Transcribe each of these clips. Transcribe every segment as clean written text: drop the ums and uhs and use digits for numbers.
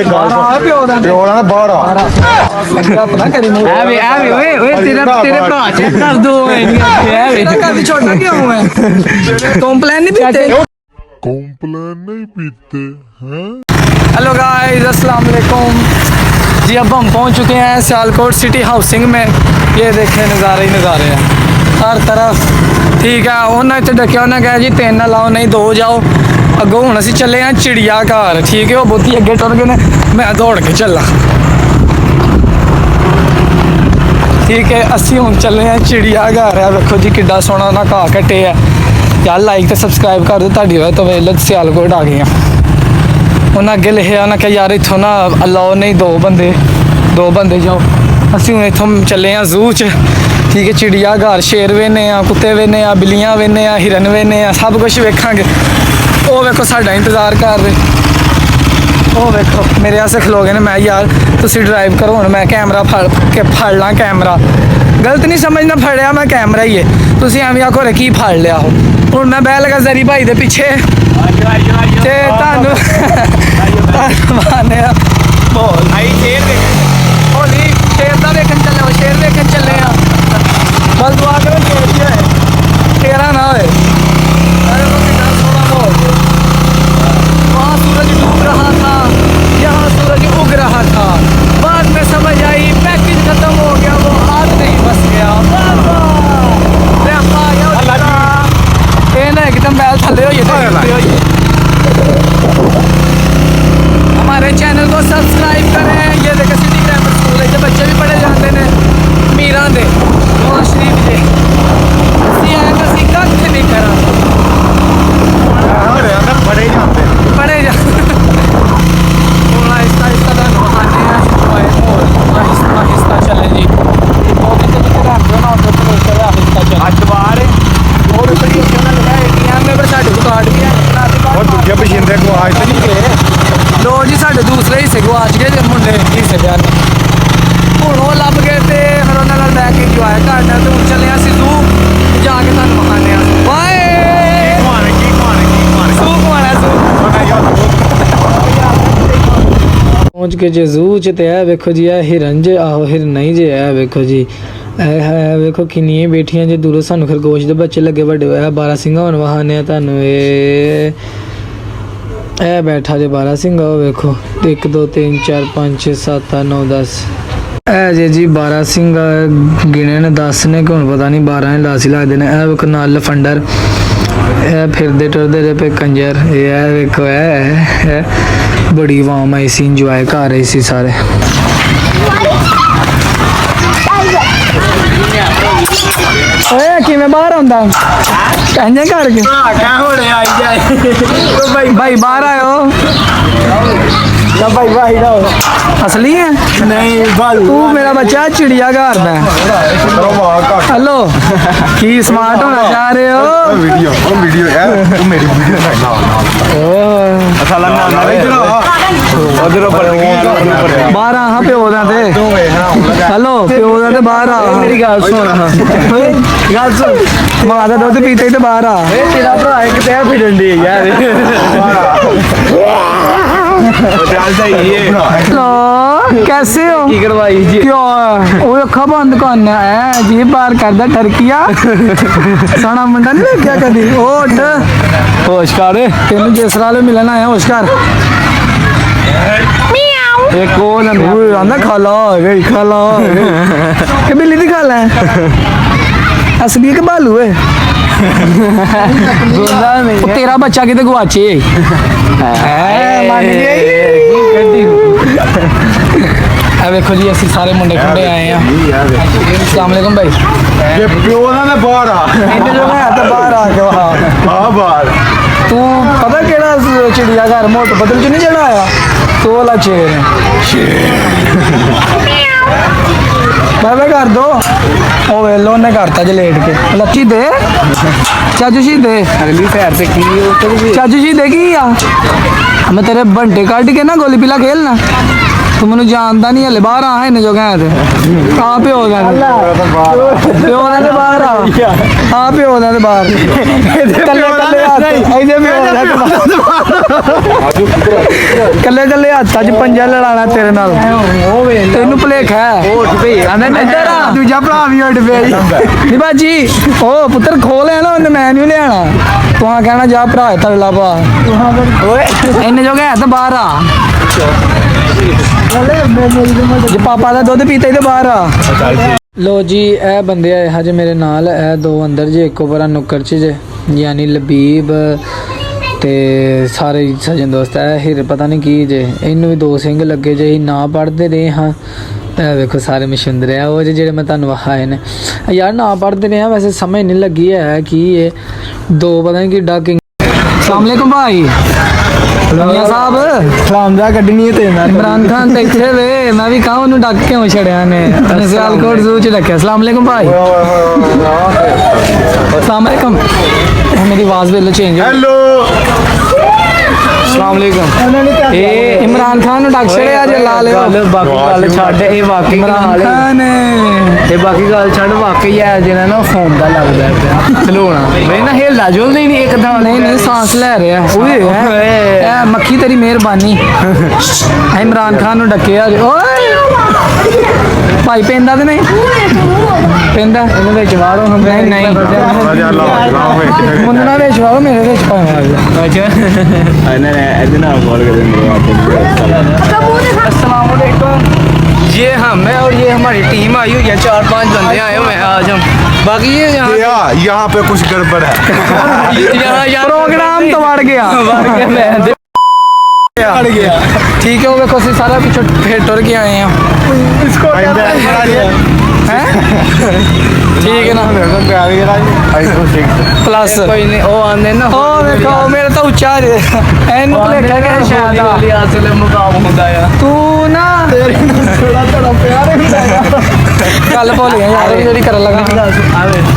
Hello guys, अस्सलाम वालेकुम जी। अब हम पहुंच चुके हैं सियालकोट सिटी हाउसिंग में। ये देखें नज़ारे ही नज़ारे हैं हर तरफ। ठीक है, उन्हें इतने डकिया उन्हें कहा जी 3 ना लाओ नहीं 2 जाओ। अगों हूँ असी चले हैं चिड़िया घर। ठीक है, वो बहुत ही अगे टुर गए ने, मैं दौड़ के चला। ठीक है, असी हूँ चले हैं चिड़िया घर है। देखो जी किड्डा सोहना ना घाह कट्टे है यार। लाइक तो सबसक्राइब कर दो ताड़ी वजह तो वेले सियालकोट आ गए हैं। उन्हें अगे लिखा उन्हें कहा यार इतों ना अलाओ नहीं 2 बंदे जाओ। असी हूँ इतों चले हैं जू च। ठीक है, चिड़िया घर शेर वेने आ, कुत्ते वेने आ, बिल्लियाँ वेने आ, हिरन वेने आ, सब कुछ वेखांगे। वो वेखो साडा इंतजार कर रहे। वो वेखो मेरे आसे खलो गए ने। मैं यार तुसी ड्राइव करो हुण मैं कैमरा फड़ ला। कैमरा गलत नहीं समझना, फड़िया मैं कैमरा ही है। तुसी एवं आखो रे की फड़ लिया हो। हुण मैं बह लगा जरी भाई दे पिछे ते तानू माने बोल भाई शेर होली शेर दा देखन चले हो। शेर देखन चले आ। बस दुआ करो शेर ही है, शेरा ना होए। अरे वो कितना सोना बोल। वहाँ सूरज डूब रहा था, यहाँ सूरज उग रहा था। बाद में समझ आई पैकेज खत्म हो गया, वो हाथ नहीं बस गया। एकदम बैल थले हो। हमारे चैनल को सब्सक्राइब करें। ये देखो सिटी ग्रामर स्कूल है, जो बच्चे भी पढ़े जाते हैं मीरा दे नवाज शरीफ जे। असी कख नहीं करा पढ़े जाते आहिस्ता आहिस्ता नहाने आहिस्ता चले जी। लो जी साढ़े दूसरे हिस्से गवाच गए जे मुंडे हिस्से प्यार हूँ वो लभ गए तो फिर उन्होंने लैके इंजॉय करना। तो हूँ चले असी जू जाके तुम विखाने पहुँच के जे जू च ते है वेखो जी है हिरन जे आहो हिरन ही जे है। वेखो जी है वेखो किन्नियां बैठियां जे दूरों सानू खरगोश दे बच्चे लगे बड़े होए। 12 सिंघा हुण वहाने तुहानू ए बैठा जे 12 सिंघा। वेखो 1 2 3 4 5 6 7 8 9 10 ए जे जी 12 सिंघा गिने ने 10 ने कि हुण पता नहीं 12 ने लासी लगदे ने। ए वेखो नाल लफंडर ए फिरदे टुरदे जे पे कंजर। ए वेखो ए बड़ी वाम आई सी, इंजॉय कर रही सी सारे। किवें बाहर आंदा कहने करके भाई बाहर आयो भाई भाई असली है नहीं तू मेरा बच्चा चिड़िया घर दा। हेलो की स्मार्ट होना चाह रहे हो? वीडियो मेरी वीडियो 12 हाँ प्यो दा ते। हेलो प्यो दा ते बाहर आ। मेरी गल सुन मां दा दुध पीते ही तो बाहर आ। तेरा भरा एक ते फिरन दी यार। कैसे हो? की करवाई जी? क्यों वो अखा बंद करना है जी बाहर करदा टर्किया। साना मुंडा नहीं देखा कभी। उठ होश कर तेन जिस नाल मिलन आया होश कर। एक आंदा खाला खाला के बिल्ली दी खाला है असली के बालू है। तेरा बच्चा किते गुआचे वेखो जी असि सारे मुंडे खुंडे आए हैं। अस्सलाम वालेकुम भाई। ये प्यो ना बाहर आ तो बाहर आके बाहर तू पता केड़ा चिड़िया घर मोट बदल च नहीं चढ़ा आया तो वाला शेर कर दो ओ वेलो ने करता जे लेट के लच्ची दे चाचू जी दे अगली सैर से की चाचू जी दे की मैं तेरे बंटे काट के ना गोली पीला खेलना ਤੂੰ ਮੈਨੂੰ ਜਾਣਦਾ ਨਹੀਂ ਹਲੇ ਬਾਹਰ ਆ ਇਹਨੇ ਜੋ ਕਹਿੰਦੇ ਆ ਪਿਓ ਦਾ ਪਿਓ ਦਾ ਤੇ ਬਾਹਰ ਆ ਪਿਓ ਦਾ ਤੇ ਬਾਹਰ ਕੱਲੇ ਕੱਲੇ ਹੱਥ ਇਹਦੇ ਪਿਓ ਦਾ ਕੱਲੇ ਕੱਲੇ ਹੱਥਾਂ 'ਚ ਪੰਜਾ ਲੜਾਣਾ ਤੇਰੇ ਨਾਲ ਤੈਨੂੰ ਭੁਲੇਖਾ ਹੈ ਇੱਧਰ ਆ ਦੂਜਾ ਭਰਾ ਵੀ ਉੱਡ ਪਿਆ ਜੀ ਨਹੀਂ ਬਾਜੀ ਉਹ ਪੁੱਤਰ ਖੋਲ ਲੈਣਾ ਉਹਨੇ ਮੈਂ ਨਹੀਂ ਲਿਆਣਾ ਤੂੰ ਕਹਿਣਾ ਜਾ ਭਰਾ ਤਰਲਾ ਪਾ ਓਏ ਇਹਨੇ ਜੋ ਕਹਿੰਦਾ ਬਾਹਰ ਆ ਜੇ ਪਾਪਾ ਦਾ ਦੁੱਧ ਪੀਤਾ ਹੀ ਤੇ ਬਾਹਰ ਆ ਲੋ ਜੀ ਇਹ ਬੰਦੇ ਆਏ ਹਜੇ ਮੇਰੇ ਨਾਲ ਇਹ ਦੋ ਅੰਦਰ ਜੇ ਇੱਕੋ ਬਰਾ ਨੁੱਕਰ 'ਚ ਜੇ ਯਾਨੀ ਲਬੀਬ ਤੇ ਸਾਰੇ ਸਜਣ ਦੋਸਤ ਹੈ ਹੀਰ ਪਤਾ ਨਹੀਂ ਕੀ ਜੇ ਇਹਨੂੰ ਵੀ ਦੋ ਸਿੰਘ ਲੱਗੇ ਜੇ ਨਾ ਪੜ੍ਹਦੇ ਰਹੇ ਹਾਂ ਇਹ ਵੇਖੋ ਸਾਰੇ ਮਸ਼ੁੰਦਰ ਆ ਉਹ ਜਿਹੜੇ ਮੈਂ ਤੁਹਾਨੂੰ ਆਏ ਨੇ ਯਾਰ ਨਾ ਪੜ੍ਹਦੇ ਰਹੇ ਹਾਂ ਵੈਸੇ ਸਮਝ ਨਹੀਂ ਲੱਗੀ ਹੈ ਕੀ ਇਹ ਦੋ ਪਤਾ नहीं किड्डा किंग अस्सलाम वालेकुम भाई मियां साहब सलाम दा कड्डनी है तेरे नाल इमरान खान ते इत्थे वे मैं भी कहां ओनु डक क्यों छड़िया ने अपने सियालकोट ज़ू च रखया अस्सलाम वालेकुम भाई अस्सलाम वालेकुम मेरी आवाज वेलो चेंज हेलो अस्सलाम वालेकुम ए इमरान खान नु डक छड़िया जे ला ले बाकी गल छड्ड ए वाकई इमरान खान ए बाकी गल छड्ड वाकई है जेना ना फोन दा लगदा पिया खलोना मैं ना हिलदा जुलदा ही नहीं एकदम नहीं सांस ले रहा ओए ए मक्खी तेरी मेहरबानी इमरान खान नु डकिया ओए भाई पेंदा ते नहीं पेंदा ਇਹਦੇ ਵਿੱਚ ਵਾੜੋ ਹਮ ਨਹੀਂ ਮੁੰਨਾ ਵਿੱਚ ਵਾੜੋ ਮੇਰੇ ਵਿੱਚ ਪਾਵਾਂ ਅੱਛਾ ਇਹਨਾਂ ਨੇ ਇਹਦੇ ਨਾਲ ਕਾਲ ਕਰ ਦਿੰਦੇ अस्सलाम वालेकुम ये हम है और ये हमारी टीम आई हुई है 4-5 बंदे आए हुए हैं आज हम बाकी ये यहाँ पे कुछ गड़बड़ है यहाँ प्रोग्राम तो बढ़ गया ठीक है वो देखो सारा पीछे फिर टुर के आए हैं इसको ठीक है ना प्लस कोई नहीं ओ आने ना ओ देखो मेरा तो उच्चा एन प्लेट है शायद वाली असले मुकाम ਹੁੰਦਾ ਆ ਤੂੰ ਨਾ ਤੇਰੇ ਨਾਲ ਥੋੜਾ ਥੋੜਾ ਪਿਆਰ ਹੁੰਦਾ ਆ ਗੱਲ ਭੁੱਲ ਗਿਆ ਯਾਰ ਜਿਹੜੀ ਕਰਨ ਲੱਗਾ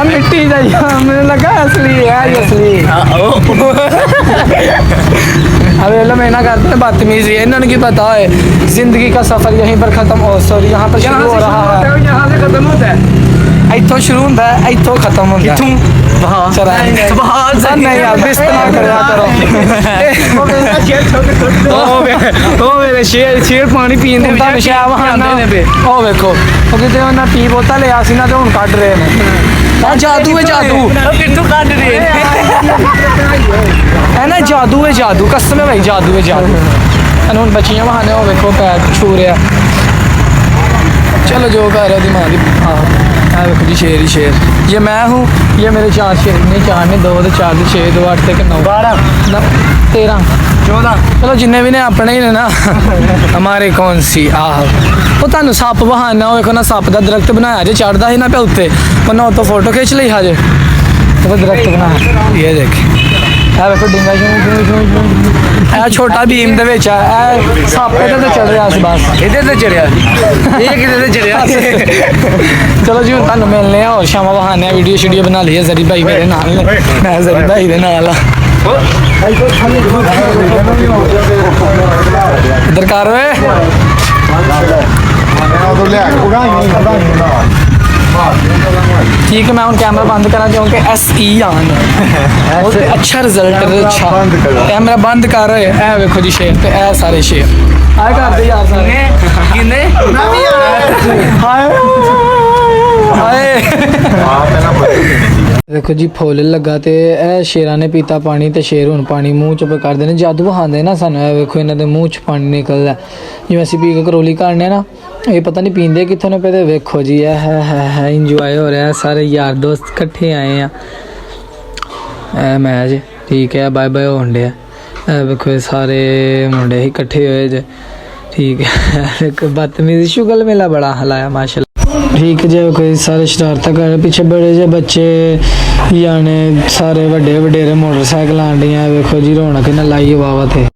ਆ ਮਿੱਟੀ ਦਾ ਯਾਰ ਮੈਨੂੰ ਲੱਗਾ असली है ये असली अबे लो मैं ना करते हैं बदतमीजी इन्होंने की पता है जिंदगी का सफर यहीं पर खत्म हो सॉरी यहाँ पर शुरू हो रहा है यहाँ से खत्म होता है इथों शुरू होता है इथों खत्म होता है नहीं यार बिस्त ना करो ओ मेरे शेर पानी पीने दे शाम आंदे ने बे ओ देखो ओ किते ना पी बोतल ले आसी ना ते हुन कढ रहे ने आ जादू है जादू किथों कढ रहे है ना जादू है जादू कसम है भाई जादू है जादू हुन बच्चियां बहाने हो देखो पैर छू रहा चलो जो कर रहा दिमाग हाँ देखो जी शेर ही शेर ये मैं हूँ ये मेरे 4 शेर नहीं 4 ने 2 तो 4 6 2 8 तक 9 12 13 14 चलो जिन्ने भी ने अपने ही ने ना हमारे कौन सी आहो वो तुहानू सप बहाना हो देखो ना सप का दरख्त बनाया जे चढ़ता ही ना पे उत्ते उन्हें उतो फोटो खिंच ली हाजे तो दरख्त बनाया ये देख देखो डिंगा शू छोटा भीम दे विच है सप इधर ते चढ़ रहा सी बस इधर ते चढ़िया ये किधर ते चढ़िया चलो जी तुहानू मिलने और शामा बहाने वीडियो शीडियो बना ली है जरी भाई मेरे नाल ने मैं जरी भाई दे नाल इधर कर वे ठीक है मैं कैमरा बंद करा क्योंकि SE आन अच्छा रिजल्ट अच्छा कैमरा बंद कर रहे है देखो जी शेर ते ए सारे शेर आए कर दे यार सारे किन्ने देखो जी फुल लगा ते ए शेरां ने पीता पानी ते शेर हुण पानी मूँह च कर देने जादू बहांदे ना सानू देखो इन्हां दे मूँह च पानी निकलदा जिवें असीं पी के करोली करने ना ये पता नहीं पींदे कित्थों ने पे देखो जी है इंजॉय हो रहा है सारे यार दोस्त इकट्ठे आए हैं मैच ठीक है बाय बाय होन डे देखो सारे मुंडे ही इकट्ठे हुए जे ठीक है बदतमीजी शुगल मेला बड़ा हलाया माशाल्लाह ठीक है जी कोई सारे शरारत कर पीछे बड़े जे बच्चे याने सारे वड्डे वडेरे मोटरसाइकिल आन डी देखो जी रौनक ना लाई वावा थे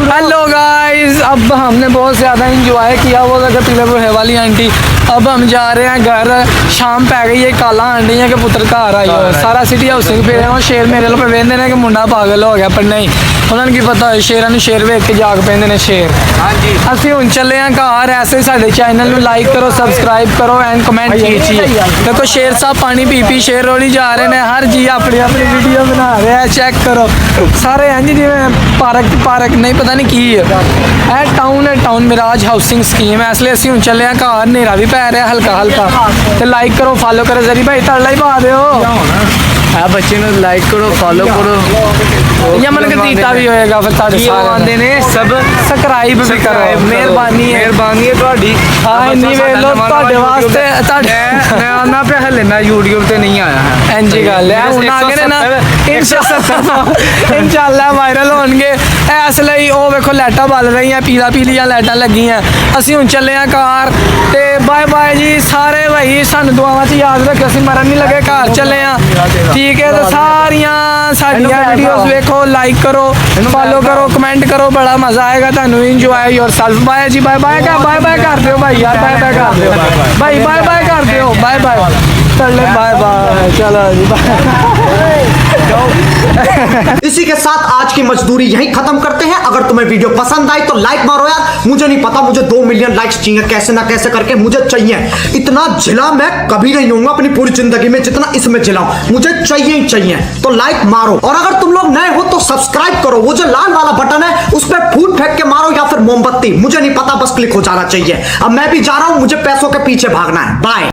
हेलो गाइस अब हमने बहुत ज़्यादा इंजॉय किया वो जगह पीलापुर है वाली आंटी अब हम जा रहे हैं घर। शाम पै गई है, काला आंडी है कि पुत्र घर आई हो। सारा सिटी हाउसिंग फिर शेर मेरे लो पे वेंदे ने कि मुंडा पागल हो गया, पर नहीं, उन्होंने की पता है शेरां ਨੂੰ शेर वेख के जाग ਪੈਂਦੇ ਨੇ शेर। ਹਾਂਜੀ ਅਸੀਂ ਹੁਣ ਚੱਲੇ ਆਂ ਘਰ। ਐਸੇ ਸਾਡੇ ਚੈਨਲ ਨੂੰ ਲਾਈਕ ਕਰੋ, ਸਬਸਕ੍ਰਾਈਬ ਕਰੋ ਐਂਡ ਕਮੈਂਟ ਕੀजिए। देखो शेर साहब पानी पी पी शेर रोली जा रहे हैं। हर जी अपनी अपनी वीडियो बना रहे हैं, चेक करो सारे इंज जिवें पार्क नहीं पता नहीं की है। टाउन है, टाउन मिराज हाउसिंग स्कीम है। इसलिए ਅਸੀਂ ਹੁਣ ਚੱਲੇ ਆਂ ਘਰ। ਹਨੇਰਾ ਵੀ ਪੈ ਰਿਹਾ ਹਲਕਾ ਹਲਕਾ। ਤੇ ਲਾਈਕ ਕਰੋ, ਫਾਲੋ ਕਰੋ। ਜ਼ਰੀ ਭਾਈ ਤੜਲਾ ਹੀ ਪਾ ਦਿਓ। ਆ ਬੱਚੇ ਨੂੰ ਲਾਈਕ ਕਰੋ, ਫੋਲੋ ਕਰੋ। ਯਮਨ ਗਤੀਤਾ ਵੀ ਹੋਏਗਾ ਫਿਰ ਤੁਹਾਡੇ ਸਾਰੇ ਆਉਂਦੇ ਨੇ ਸਭ ਸਬਸਕ੍ਰਾਈਬ ਵੀ ਕਰੋ, ਮਿਹਰਬਾਨੀ ਹੈ। ਮਿਹਰਬਾਨੀ ਹੈ ਤੁਹਾਡੀ। ਹਾਂ ਇੰਨੀ ਵੇਖ ਲਓ ਤੁਹਾਡੇ ਵਾਸਤੇ। ਤੁਹਾਡੇ ਮੈਂ ਆਨਾ ਪਿਆ ਹਲੇ ਮੈਂ YouTube ਤੇ ਨਹੀਂ ਆਇਆ ਹਾਂ। ਇੰਜੀ ਗੱਲ ਹੈ। ਹੁਣ ਆਗੇ ਨੇ ਨਾ ਇਨਸ਼ਾਅੱਲਾ ਵਾਇਰਲ ਹੋਣਗੇ। ਇਸ ਲਈ ਉਹ ਵੇਖੋ ਲਾਈਟਾਂ ਬਲ ਰਹੀਆਂ, ਪੀਲਾ ਪੀਲੀਆਂ ਲਾਈਟਾਂ ਲੱਗੀਆਂ। ਅਸੀਂ ਹੁਣ ਚੱਲੇ ਆ ਘਰ ਤੇ ਬਾਏ ਬਾਏ ਜੀ ਸਾਰੇ ਭਾਈ। ਸਾਨੂੰ ਦੁਆਵਾਂ 'ਚ ਯਾਦ ਰੱਖਿਓ, ਅਸੀਂ ਮਰਨ ਨਹੀਂ ਲੱਗੇ, ਘਰ ਚੱਲੇ ਆ। ਠੀਕ ਹੈ ਤੇ ਸਾਰੀਆਂ ਸਾਡੀਆਂ ਵੀਡੀਓਜ਼ ਵੇਖੋ, ਲਾਈਕ ਕਰੋ, ਫੋਲੋ ਕਰੋ, ਕਮੈਂਟ ਕਰੋ। ਬੜਾ ਮਜ਼ਾ ਆਏਗਾ ਤੁਹਾਨੂੰ। Enjoy yourself. ਬਾਏ ਜੀ, ਬਾਏ ਬਾਏ ਕਰ ਦਿਓ ਭਾਈ ਯਾਰ, ਬਾਏ ਬਾਏ ਕਰ ਦਿਓ ਭਾਈ, ਬਾਏ ਬਾਏ ਕਰ ਦਿਓ, ਬਾਏ ਬਾਏ चलो बाय बाय। चलो जी इसी के साथ आज की मजदूरी यहीं खत्म करते हैं। अगर तुम्हें वीडियो पसंद आई तो लाइक मारो यार। मुझे नहीं पता, मुझे 2 मिलियन लाइक्स चाहिए, कैसे ना कैसे करके मुझे चाहिए। इतना जिला मैं कभी नहीं होऊंगा अपनी पूरी जिंदगी में जितना इसमें जिलाऊं, मुझे चाहिए ही चाहिए। तो लाइक मारो, और अगर तुम लोग नए हो तो सब्सक्राइब करो। वो जो लाल वाला बटन है उस पर फूट फेंक के मारो या फिर मोमबत्ती, मुझे नहीं पता, बस क्लिक हो जाना चाहिए। अब मैं भी जा रहा हूं, मुझे पैसों के पीछे भागना है। बाय।